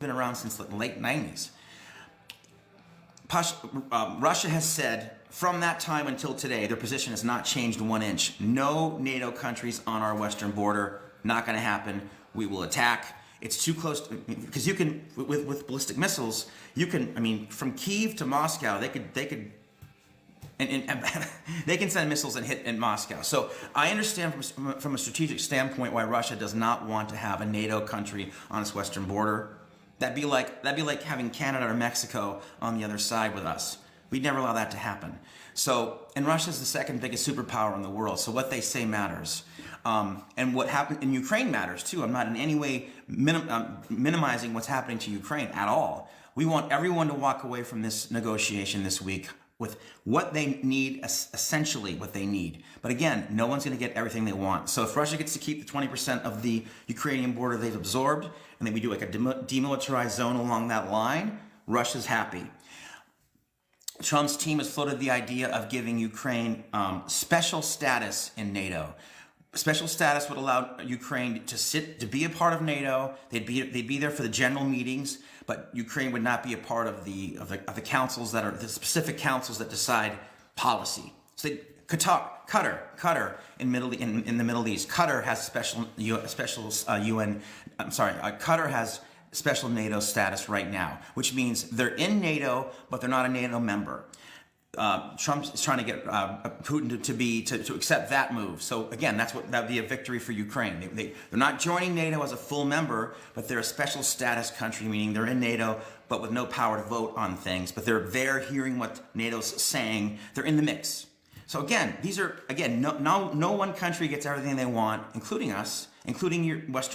been around since the late 90s. Russia has said from that time until today, their position has not changed 1 inch. No NATO countries on our western border, not going to happen. We will attack. It's too close because you can, with ballistic missiles, you can, I mean, from Kiev to Moscow, they can send missiles and hit in Moscow. So I understand from a strategic standpoint why Russia does not want to have a NATO country on its western border. That'd be like having Canada or Mexico on the other side with us. We'd never allow that to happen. So, and Russia's the second biggest superpower in the world, so what they say matters. And what happened in Ukraine matters too. I'm not in any way minimizing what's happening to Ukraine at all. We want everyone to walk away from this negotiation this week with what they need, essentially what they need. But again, no one's going to get everything they want. So if Russia gets to keep the 20% of the Ukrainian border they've absorbed, and then we do like a demilitarized zone along that line, Russia's happy. Trump's team has floated the idea of giving Ukraine special status in NATO. Special status would allow Ukraine to be a part of NATO. They'd be there for the general meetings, but Ukraine would not be a part of the councils that are the specific councils that decide policy. So Qatar in the Middle East. Qatar has Qatar has special NATO status right now, which means they're in NATO, but they're not a NATO member. Trump is trying to get Putin to accept that move. So again, that would be a victory for Ukraine. They're not joining NATO as a full member, but they're a special status country, meaning they're in NATO, but with no power to vote on things. But they're there hearing what NATO's saying. They're in the mix. So again, no one country gets everything they want, including us, including your Western